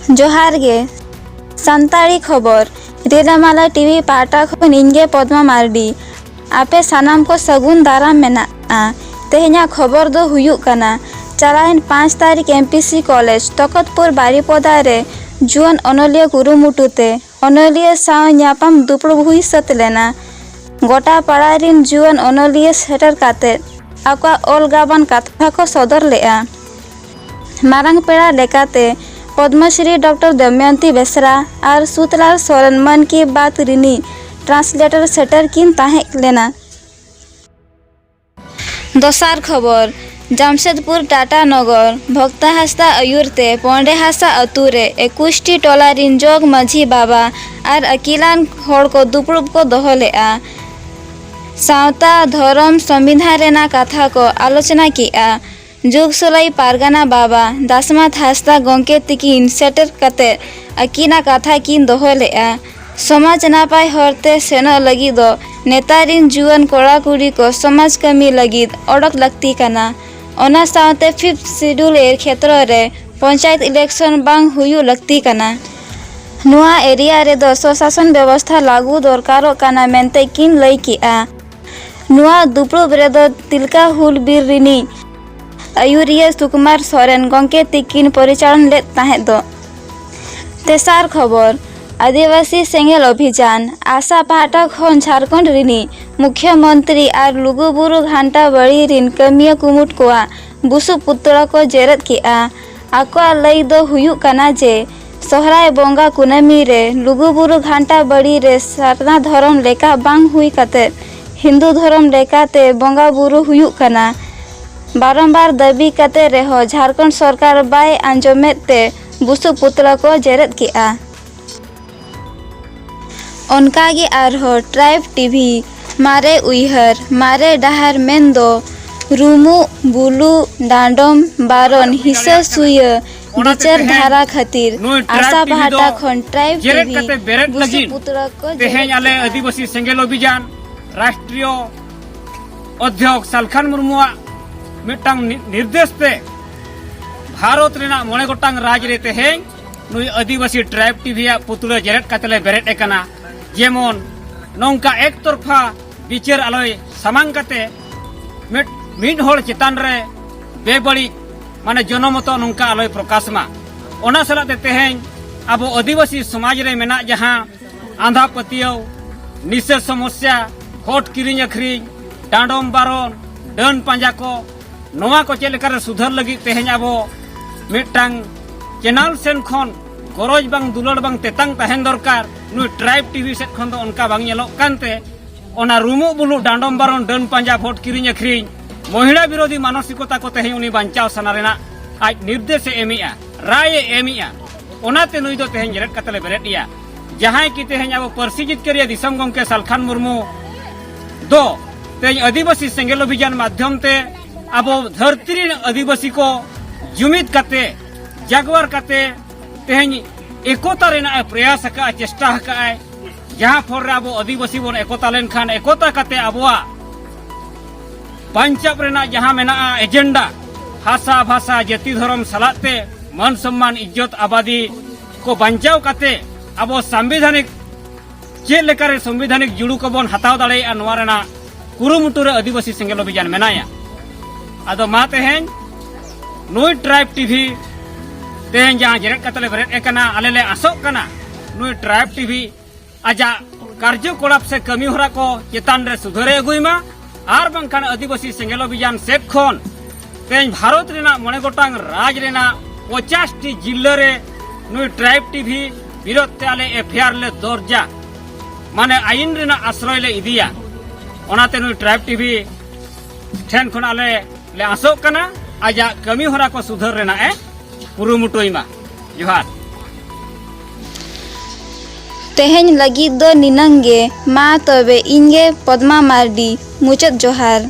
जोहार गे सान्ताड़ी खबर रिलामाला टीवी पाटा खन इनगे पद्मा मार्डी आपे सानाम को सगुन दाराम मेना तेहेना खबर दो हुयुक कना चलाइन 5 तारीख एमपीसी कॉलेज तकतपुर बारीपदा रे जुआन अनलिया कुरुमुटुते अनलिया साव न्यापाम दुपड़ुब हुई सत लेना गोटा पाड़ा रिन जुआन अनलिया सेटर काते आका ओल गाबान कथा को सदर लेआ मारंग पेड़ा लेकाते पद्मश्री डॉक्टर दमयंती बेसरा और सुतलाल सोरेन मन की बात रिनी ट्रांसलेटर सेटर किन ताहे लेना। दोसार खबर जामशेदपुर टाटा नगर भक्ता हास्ता आयुरते पोंडे हासा अतुरे 21टी टोला रिन जोग माझी बाबा और अकिलान होड़ को दुपड़ुब को दोहो लेआ सावता धर्म संविधान रेना कथा को आलोचना किया जुग सोलाई पारगाना बाबा दासमात हास्ता गोंके तिकिन सेटर कते अकिना कथा किन दोहो लेआ समाज नापाय हरते सेनो लगी दो नेतारिन जुआन कोड़ा कुड़ी को समाज कमी लगी ओडक लगती कना ओना सावते 5th शेड्यूल एर क्षेत्र रे पंचायत इलेक्शन बांग हुयु लगती कना नुआ एरिया रे दो स्वशासन व्यवस्था लागू दरकारो कना मेनते किन लई किआ नुआ दुपड़ुब रे दो तिलका हुल बीर रिनी आयुरिया सुकुमार सोरेन गोंके तिकिन परिचालन ले ताहे दो। तेसार खबर आदिवासी सेंगेल अभियान आशा पाहटा खन झारखंड रिनी मुख्यमंत्री और लुगुबुरु घंटा बड़ी रिन कमिया कुमुट कोआ बुसु पुतड़ा को जेरत किआ आकोआ लई दो हुयु कना जे सोहराय बोंगा कुनामी रे लुगुबुरु घंटा बड़ी रे सारना धर्म लेका बांग हुई कते हिंदू धर्म लेकाते बोंगा बुरु हुयु कना बारंबार दाबी कते रेहो झारखंड सरकार बाय आंजमेते बुसु पुतला को जेरत किआ उनकागे आरहो ट्राइब टीवी मारे उइहर मारे डहार मेंदो रूमु बुलु डांडम बारन हिस्सा सुय विचार धारा खातिर आशा बाहटा खन ट्राइब टीवी बुसु पुतला को तेहेन आले आदिवासी सेंगेल अभियान राष्ट्रीय अध्यक्ष सालखान मुर्मुआ मिटांग निर्देश ते भारत रेना मोने गोटांग राज रे तेहेन नुई आदिवासी ट्राइब टीवी पुतुला जेरेट कातले बेरेट एकना जेमन नौका एक तरफा विचार आलोय सामांग काते मिड होड़ चितान रे बेबड़ी माने जनमत नौका आलोय प्रकाश मा ओना सलाते तेहेन अब आदिवासी समाज रे मेना जहां आंधा पतियो निशा समस्या होट किरिंग अखरिंग डांडम बारन डन पांजा को नोआ को चेलेकार सुधार लगी तेहेन आबो मिटांग चैनल सेन खन गरज बांग दुलड़ बांग तेतांग तहेन दरकार नुई ट्राइब टीवी सेट खन दो उनका बांग येलोग कानते ओना रूमु बुलु डांडम बारन डन पांजा भोट किरिंग अखरिंग महिला विरोधी मानसिकता को तेहेन उनी बांचाव सना रेना आज निर्देश एमिया राय एमिया ओनाते नुई दो तेहेन जेरेट कातले बेरेटिया जहां की तेहेन आबो परसी जितकरिया दिसम गंके सालखान मुर्मू दो तेहेन आदिवासी सेंगेल अभियान माध्यम ते अब धरती आदिवासी को जुमित काते जागवार काते तेहेन एकता रेना प्रयास का चेष्टा का जहां फर अब आदिवासी बन एकता लेन खान एकता काते अबवा पंचाब रेना जहां मेना एजेंडा हासा भाषा जाति धर्म सलाते मान सम्मान इज्जत आबादी को बंचाव काते अब संवैधानिक चेक लेकारे संवैधानिक जुड़ू को बन हताव दाड़ेया नोआ रेना कुरुमुटु रे आदिवासी सेंगेल अभियान मेनाया आदो मा तेहेन नुई ट्राइब टीवी तेहेन जहां जेरेट कातले बेरेट एकना आले ले आसोक कना नुई ट्राइब टीवी आजा कार्यकलाप से कमी होरा को चेतान रे सुधारे अगुइमा आर बांखान आदिवासी सेंगेल अभियान सेट खन तेहेन भारत रेना मोने गोटांग राज रेना 50टी जिल्ला रे नुई ट्राइब टीवी विरोध ते आले एफआईआर ले दर्जा माने आईन रेना आश्रय ले इदिया ओनाते नुई ट्राइब टीवी ठेन खन आले ले आसोक कना आजा कमी होरा को सुधार रेना कुरुमुटुइमा जोहार तेहेन लगी दो निनंगे मा तबे इंगे पद्मा मार्डी मुचत जोहार।